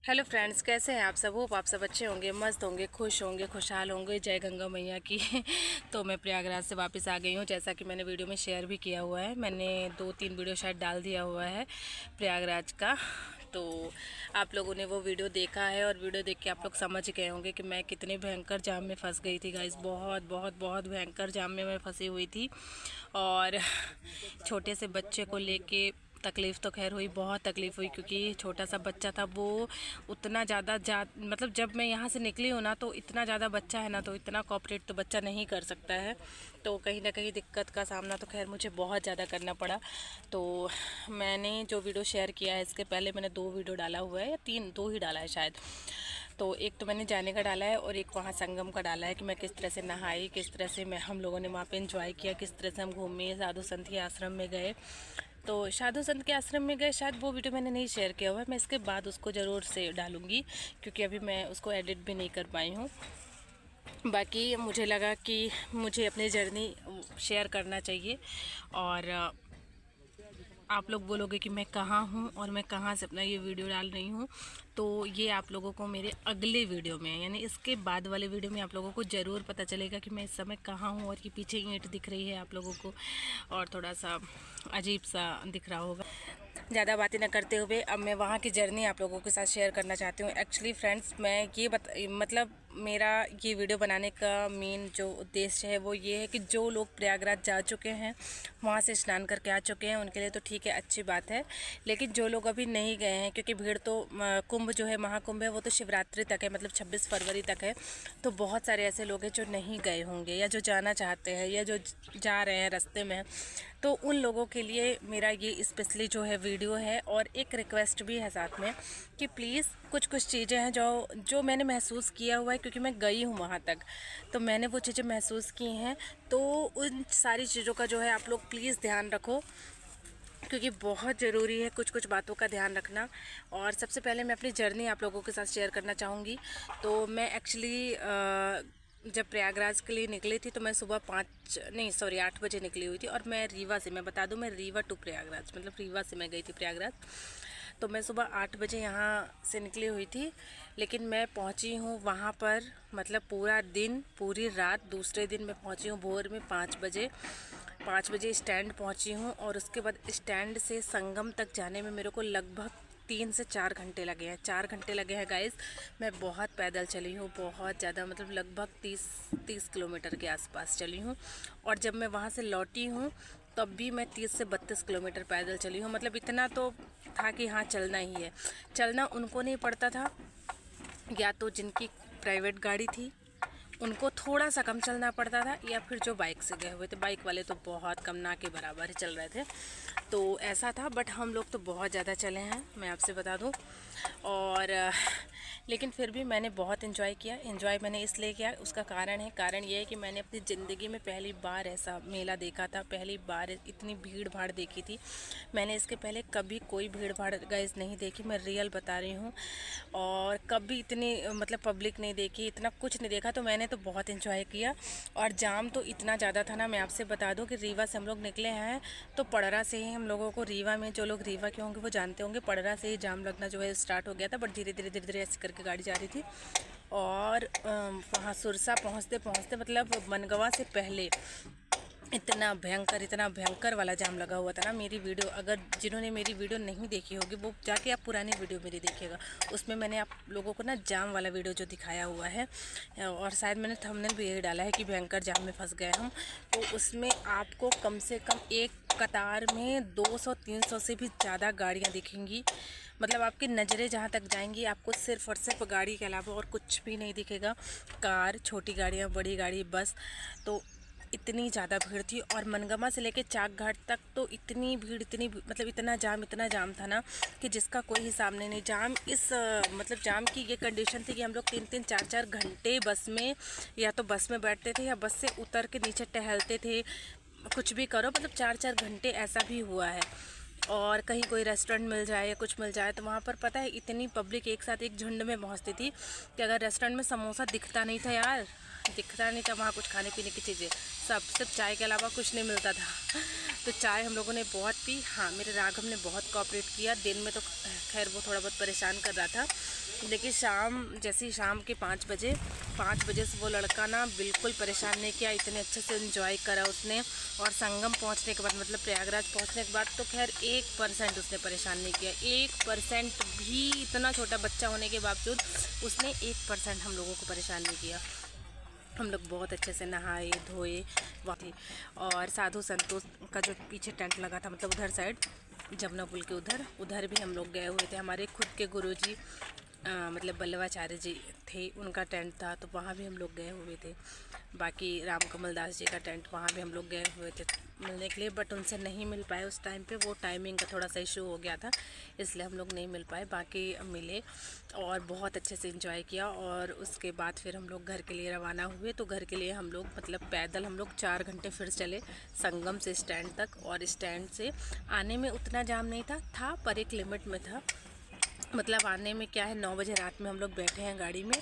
Hello friends, कैसे हैं आप सब। होप आप सब अच्छे होंगे, मस्त होंगे, खुश होंगे, खुशहाल होंगे। जय गंगा मैया की। तो मैं प्रयागराज से वापस आ गई हूँ, जैसा कि मैंने वीडियो में शेयर भी किया हुआ है। मैंने 2-3 वीडियो शायद डाल दिया हुआ है प्रयागराज का। तो आप लोगों ने वो वीडियो देखा है और वीडियो देख के आप लोग समझ गए होंगे कि मैं कितने भयंकर जाम में फंस गई थी गाइस। बहुत बहुत बहुत भयंकर जाम में मैं फंसी हुई थी। और छोटे से बच्चे को लेके तकलीफ़ तो खैर हुई, बहुत तकलीफ़ हुई, क्योंकि छोटा सा बच्चा था। वो उतना ज़्यादा मतलब जब मैं यहाँ से निकली हूँ ना, तो इतना ज़्यादा बच्चा है ना, तो इतना कोऑपरेट तो बच्चा नहीं कर सकता है। तो कहीं ना कहीं दिक्कत का सामना तो खैर मुझे बहुत ज़्यादा करना पड़ा। तो मैंने जो वीडियो शेयर किया है, इसके पहले मैंने 2 वीडियो डाला हुआ है, या 3, 2 ही डाला है शायद। तो एक तो मैंने जाने का डाला है और एक वहाँ संगम का डाला है कि मैं किस तरह से नहाई, किस तरह से हम लोगों ने वहाँ पे एंजॉय किया, किस तरह से हम घूमे, साधु संत के आश्रम में गए। तो साधु संत के आश्रम में गए, शायद वो वीडियो मैंने नहीं शेयर किया हुआ है। मैं इसके बाद उसको ज़रूर से डालूँगी, क्योंकि अभी मैं उसको एडिट भी नहीं कर पाई हूँ। बाकी मुझे लगा कि मुझे अपनी जर्नी शेयर करना चाहिए। और आप लोग बोलोगे कि मैं कहाँ हूँ और मैं कहाँ से अपना ये वीडियो डाल रही हूँ। तो ये आप लोगों को मेरे अगले वीडियो में, यानी इसके बाद वाले वीडियो में आप लोगों को ज़रूर पता चलेगा कि मैं इस समय कहाँ हूँ। और ये पीछे ईंट दिख रही है आप लोगों को, और थोड़ा सा अजीब सा दिख रहा होगा। ज़्यादा बातें न करते हुए अब मैं वहाँ की जर्नी आप लोगों के साथ शेयर करना चाहती हूँ। एक्चुअली फ्रेंड्स, मैं ये मतलब मेरा ये वीडियो बनाने का मेन जो उद्देश्य है वो ये है कि जो लोग प्रयागराज जा चुके हैं, वहाँ से स्नान करके आ चुके हैं, उनके लिए तो ठीक है, अच्छी बात है। लेकिन जो लोग अभी नहीं गए हैं, क्योंकि भीड़ तो कुंभ जो है, महाकुंभ है, वो तो शिवरात्रि तक है, मतलब 26 फरवरी तक है। तो बहुत सारे ऐसे लोग हैं जो नहीं गए होंगे, या जो जाना चाहते हैं, या जो जा रहे हैं रास्ते में। तो उन लोगों के लिए मेरा ये स्पेशली जो है वीडियो है। और एक रिक्वेस्ट भी है साथ में कि प्लीज़ कुछ चीज़ें हैं जो मैंने महसूस किया हुआ है, क्योंकि मैं गई हूँ वहाँ तक, तो मैंने वो चीज़ें महसूस की हैं। तो उन सारी चीज़ों का जो है आप लोग प्लीज़ ध्यान रखो, क्योंकि बहुत ज़रूरी है कुछ बातों का ध्यान रखना। और सबसे पहले मैं अपनी जर्नी आप लोगों के साथ शेयर करना चाहूँगी। तो मैं एक्चुअली जब प्रयागराज के लिए निकली थी, तो मैं सुबह 8 बजे निकली हुई थी। और मैं रीवा से, मैं बता दूं, मैं रीवा टू प्रयागराज, मतलब रीवा से मैं गई थी प्रयागराज। तो मैं सुबह 8 बजे यहाँ से निकली हुई थी, लेकिन मैं पहुँची हूँ वहाँ पर, मतलब पूरा दिन, पूरी रात, दूसरे दिन मैं पहुँची हूँ भोर में 5 बजे स्टैंड पहुँची हूँ। और उसके बाद स्टैंड से संगम तक जाने में मेरे को लगभग 3 से 4 घंटे लगे हैं। 4 घंटे लगे हैं गाइस। मैं बहुत पैदल चली हूँ, बहुत ज़्यादा, मतलब लगभग 30 किलोमीटर के आसपास चली हूँ। और जब मैं वहाँ से लौटी हूँ, तब भी मैं 30 से 32 किलोमीटर पैदल चली हूँ। मतलब इतना तो था कि हाँ, चलना ही है। चलना उनको नहीं पड़ता था, या तो जिनकी प्राइवेट गाड़ी थी उनको थोड़ा सा कम चलना पड़ता था, या फिर जो बाइक से गए हुए थे, बाइक वाले तो बहुत कम, ना के बराबर ही चल रहे थे। तो ऐसा था, बट हम लोग तो बहुत ज़्यादा चले हैं, मैं आपसे बता दूं। और लेकिन फिर भी मैंने बहुत इन्जॉय किया। इन्जॉय मैंने इसलिए किया, उसका कारण ये है कि मैंने अपनी ज़िंदगी में पहली बार ऐसा मेला देखा था, पहली बार इतनी भीड़ भाड़ देखी थी। मैंने इसके पहले कभी कोई भीड़ भाड़ गाइस नहीं देखी, मैं रियल बता रही हूँ। और कभी इतनी मतलब पब्लिक नहीं देखी, इतना कुछ नहीं देखा। तो मैंने तो बहुत इन्जॉय किया। और जाम तो इतना ज़्यादा था ना, मैं आपसे बता दूं कि रीवा से हम लोग निकले हैं, तो पड़रा से ही हम लोगों को, रीवा में जो लोग रीवा के होंगे वो जानते होंगे, पड़रा से ही जाम लगना जो है स्टार्ट हो गया था। बट धीरे धीरे ऐसे करके गाड़ी जा रही थी। और वहाँ सुरसा पहुँचते मतलब मनगवा से पहले इतना भयंकर वाला जाम लगा हुआ था ना। मेरी वीडियो, अगर जिन्होंने मेरी वीडियो नहीं देखी होगी, वो जाके आप पुरानी वीडियो मेरी देखिएगा, उसमें मैंने आप लोगों को ना जाम वाला वीडियो जो दिखाया हुआ है, और शायद मैंने थंबनेल भी यही डाला है कि भयंकर जाम में फंस गए हम। तो उसमें आपको कम से कम एक कतार में 200-300 से भी ज़्यादा गाड़ियाँ दिखेंगी। मतलब आपकी नज़रें जहाँ तक जाएंगी, आपको सिर्फ और सिर्फ गाड़ी के अलावा और कुछ भी नहीं दिखेगा। कार, छोटी गाड़ियाँ, बड़ी गाड़ी, बस। तो इतनी ज़्यादा भीड़ थी। और मनगमा से लेके चाक घाट तक तो इतनी भीड़, मतलब इतना जाम था ना, कि जिसका कोई हिसाब नहीं। जाम मतलब जाम की ये कंडीशन थी कि हम लोग 3-3, 4-4 घंटे बस में, या तो बस में बैठते थे, या बस से उतर के नीचे टहलते थे, कुछ भी करो, मतलब 4-4 घंटे ऐसा भी हुआ है। और कहीं कोई रेस्टोरेंट मिल जाए या कुछ मिल जाए तो वहाँ पर पता है इतनी पब्लिक एक साथ एक झुंड में पहुँचती थी कि अगर रेस्टोरेंट में समोसा दिखता नहीं था यार, दिखता नहीं था वहाँ कुछ खाने पीने की चीज़ें, सब सिर्फ चाय के अलावा कुछ नहीं मिलता था। तो चाय हम लोगों ने बहुत पी। हाँ, मेरे राघव ने बहुत कोऑपरेट किया। दिन में तो खैर वो थोड़ा बहुत परेशान कर रहा था, लेकिन जैसे ही शाम के 5 बजे से वो लड़का ना बिल्कुल परेशान नहीं किया। इतने अच्छे से एंजॉय करा उसने। और संगम पहुंचने के बाद, मतलब प्रयागराज पहुंचने के बाद तो खैर 1% उसने परेशान नहीं किया। 1% भी, इतना छोटा बच्चा होने के बावजूद उसने 1% हम लोगों को परेशान नहीं किया। हम लोग बहुत अच्छे से नहाए धोए वहाँ थी। और साधु संतोष का जो पीछे टेंट लगा था, मतलब उधर साइड जमुना पुल के उधर भी हम लोग गए हुए थे। हमारे खुद के गुरुजी मतलब बल्लवाचार्य जी थे, उनका टेंट था, तो वहाँ भी हम लोग गए हुए थे। बाकी राम कमल दास जी का टेंट, वहाँ भी हम लोग गए हुए थे मिलने के लिए, बट उनसे नहीं मिल पाए उस टाइम पे। वो टाइमिंग का थोड़ा सा इशू हो गया था, इसलिए हम लोग नहीं मिल पाए। बाकी मिले और बहुत अच्छे से एंजॉय किया। और उसके बाद फिर हम लोग घर के लिए रवाना हुए। तो घर के लिए हम लोग मतलब पैदल हम लोग 4 घंटे फिर चले संगम से स्टैंड तक। और स्टैंड से आने में उतना जाम नहीं था पर एक लिमिट में था। मतलब आने में क्या है, 9 बजे रात में हम लोग बैठे हैं गाड़ी में,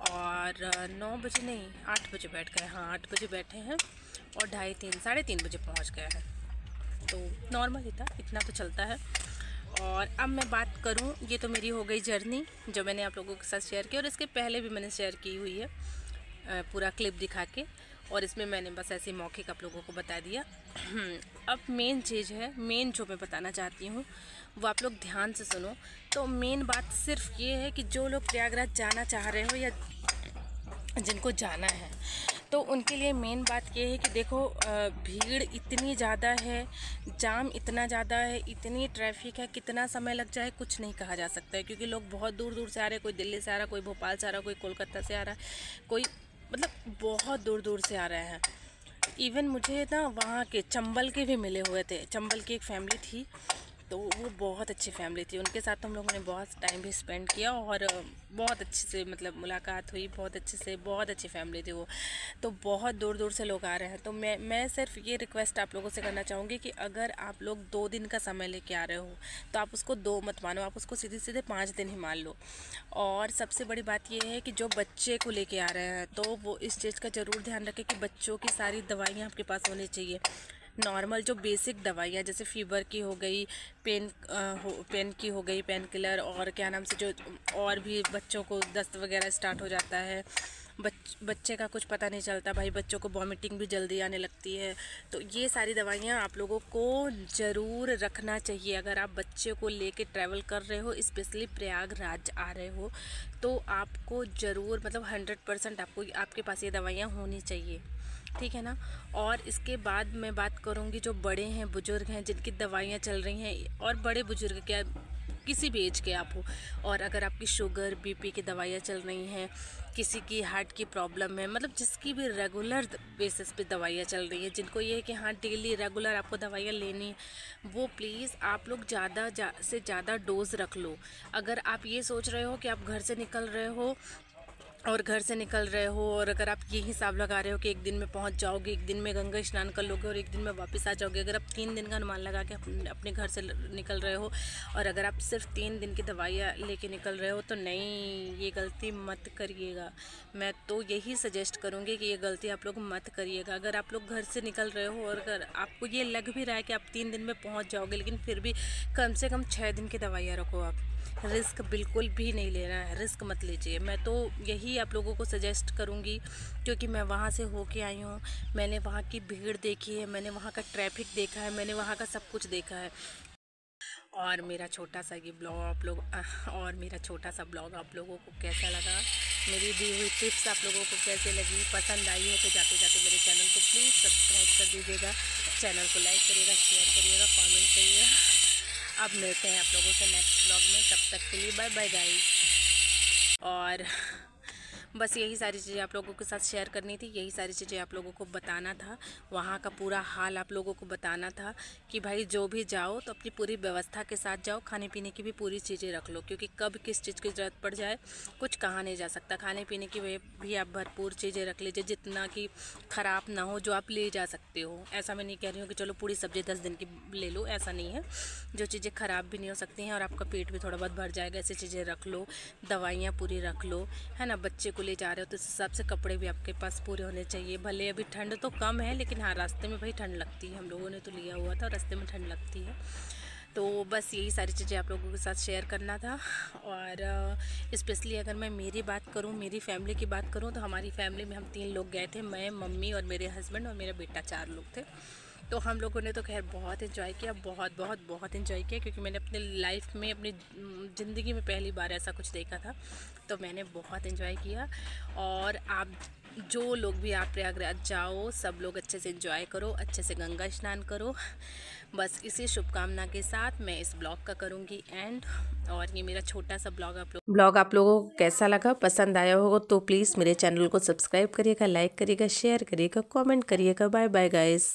और 9 बजे नहीं 8 बजे बैठ गए। हाँ, 8 बजे बैठे हैं और 2:30 साढ़े 3 बजे पहुंच गए हैं। तो नॉर्मल ही था, इतना तो चलता है। और अब मैं बात करूं, ये तो मेरी हो गई जर्नी जो मैंने आप लोगों के साथ शेयर की, और इसके पहले भी मैंने शेयर की हुई है पूरा क्लिप दिखा के। और इसमें मैंने बस ऐसे मौखिक आप लोगों को बता दिया। अब मेन चीज़ है, मेन जो मैं बताना चाहती हूँ वो आप लोग ध्यान से सुनो। तो मेन बात सिर्फ ये है कि जो लोग प्रयागराज जाना चाह रहे हो या जिनको जाना है, तो उनके लिए मेन बात ये है कि देखो भीड़ इतनी ज़्यादा है, जाम इतना ज़्यादा है, इतनी ट्रैफिक है, कितना समय लग जाए कुछ नहीं कहा जा सकता है। क्योंकि लोग बहुत दूर दूर से आ रहे हैं, कोई दिल्ली से आ रहा है, कोई भोपाल से आ रहा है, कोई कोलकाता से आ रहा है, कोई मतलब बहुत दूर दूर से आ रहे हैं। इवन मुझे ना वहाँ के चंबल के भी मिले हुए थे। चंबल की एक फैमिली थी, तो वो बहुत अच्छी फैमिली थी, उनके साथ हम लोगों ने बहुत टाइम भी स्पेंड किया और बहुत अच्छे से मतलब मुलाकात हुई, बहुत अच्छे से, बहुत अच्छी फैमिली थी वो। तो बहुत दूर दूर से लोग आ रहे हैं। तो मैं सिर्फ ये रिक्वेस्ट आप लोगों से करना चाहूँगी कि अगर आप लोग 2 दिन का समय लेके आ रहे हो तो आप उसको 2 मत मानो, आप उसको सीधे सीधे 5 दिन ही मान लो। और सबसे बड़ी बात ये है कि जो बच्चे को लेके आ रहे हैं तो वो इस चीज़ का ज़रूर ध्यान रखें कि बच्चों की सारी दवाइयाँ आपके पास होनी चाहिए। नॉर्मल जो बेसिक दवाइयाँ जैसे फीवर की हो गई, पेन की हो गई, पेन किलर, और क्या नाम से जो और भी बच्चों को दस्त वगैरह स्टार्ट हो जाता है, बच्चे का कुछ पता नहीं चलता भाई, बच्चों को वॉमिटिंग भी जल्दी आने लगती है। तो ये सारी दवाइयाँ आप लोगों को ज़रूर रखना चाहिए। अगर आप बच्चे को लेके ट्रैवल कर रहे हो, स्पेशली प्रयागराज आ रहे हो, तो आपको ज़रूर मतलब 100% आपको आपके पास ये दवाइयाँ होनी चाहिए, ठीक है ना। और इसके बाद मैं बात करूँगी जो बड़े हैं, बुज़ुर्ग हैं, जिनकी दवाइयाँ चल रही हैं, और बड़े बुज़ुर्ग क्या किसी भी एज के आप हो, और अगर आपकी शुगर बीपी की दवाइयाँ चल रही हैं, किसी की हार्ट की प्रॉब्लम है, मतलब जिसकी भी रेगुलर बेसिस पे दवाइयाँ चल रही हैं, जिनको ये है कि हाँ डेली रेगुलर आपको दवाइयाँ लेनी है, वो प्लीज़ आप लोग ज़्यादा से ज़्यादा डोज रख लो। अगर आप ये सोच रहे हो कि आप घर से निकल रहे हो और अगर आप ये हिसाब लगा रहे हो कि 1 दिन में पहुंच जाओगे, 1 दिन में गंगा स्नान कर लोगे और 1 दिन में वापस आ जाओगे, अगर आप 3 दिन का अनुमान लगा के अपने घर से निकल रहे हो और अगर आप सिर्फ 3 दिन की दवाइयाँ लेके निकल रहे हो, तो नहीं, ये गलती मत करिएगा। मैं तो यही सजेस्ट करूँगी कि ये गलती आप लोग मत करिएगा। अगर आप लोग घर से निकल रहे हो और अगर आपको ये लग भी रहा है कि आप 3 दिन में पहुँच जाओगे, लेकिन फिर भी कम से कम 6 दिन की दवाइयाँ रखो। आप रिस्क बिल्कुल भी नहीं लेना है, रिस्क मत लीजिए। मैं तो यही आप लोगों को सजेस्ट करूँगी, क्योंकि मैं वहाँ से होके आई हूँ, मैंने वहाँ की भीड़ देखी है, मैंने वहाँ का ट्रैफिक देखा है, मैंने वहाँ का सब कुछ देखा है। और मेरा छोटा सा ब्लॉग आप लोगों को कैसा लगा, मेरी दी हुई टिप्स आप लोगों को कैसे लगी, पसंद आई हो तो जाते जाते मेरे चैनल को प्लीज़ सब्सक्राइब कर दीजिएगा, चैनल को लाइक करिएगा, शेयर करिएगा, कमेंट करिएगा। अब मिलते हैं आप लोगों से नेक्स्ट ब्लॉग में, तब तक के लिए बाय बाय गाइस। और बस यही सारी चीज़ें आप लोगों के साथ शेयर करनी थी, यही सारी चीज़ें आप लोगों को बताना था, वहाँ का पूरा हाल आप लोगों को बताना था कि भाई जो भी जाओ तो अपनी पूरी व्यवस्था के साथ जाओ, खाने पीने की भी पूरी चीज़ें रख लो, क्योंकि कब किस चीज़ की ज़रूरत पड़ जाए कुछ कहा नहीं जा सकता। खाने पीने की भी आप भरपूर चीज़ें रख लीजिए, जितना कि ख़राब ना हो, जो आप ले जा सकते हो। ऐसा मैं नहीं कह रही हूँ कि चलो पूरी सब्ज़ी 10 दिन की ले लो, ऐसा नहीं है। जो चीज़ें ख़राब भी नहीं हो सकती हैं और आपका पेट भी थोड़ा बहुत भर जाएगा, ऐसी चीज़ें रख लो। दवाइयाँ पूरी रख लो, है ना। बच्चे को ले जा रहे हो तो इस हिसाब से कपड़े भी आपके पास पूरे होने चाहिए। भले अभी ठंड तो कम है, लेकिन हाँ, रास्ते में भाई ठंड लगती है। हम लोगों ने तो लिया हुआ था, रास्ते में ठंड लगती है। तो बस यही सारी चीज़ें आप लोगों के साथ शेयर करना था। और स्पेशली अगर मैं मेरी बात करूं, मेरी फैमिली की बात करूं, तो हमारी फैमिली में हम 3 लोग गए थे, मैं, मम्मी और मेरे हस्बैंड और मेरा बेटा, 4 लोग थे। तो हम लोगों ने तो खैर बहुत इन्जॉय किया, बहुत बहुत बहुत इन्जॉय किया, क्योंकि मैंने अपने लाइफ में, अपनी ज़िंदगी में पहली बार ऐसा कुछ देखा था। तो मैंने बहुत इन्जॉय किया। और आप जो लोग भी आप प्रयागराज जाओ, सब लोग अच्छे से एंजॉय करो, अच्छे से गंगा स्नान करो। बस इसी शुभकामना के साथ मैं इस ब्लॉग का करूँगी एंड। और ये मेरा छोटा सा ब्लॉग आप लोगों को कैसा लगा, पसंद आया होगा तो प्लीज़ मेरे चैनल को सब्सक्राइब करिएगा, लाइक करिएगा, शेयर करिएगा, कमेंट करिएगा। Bye bye guys.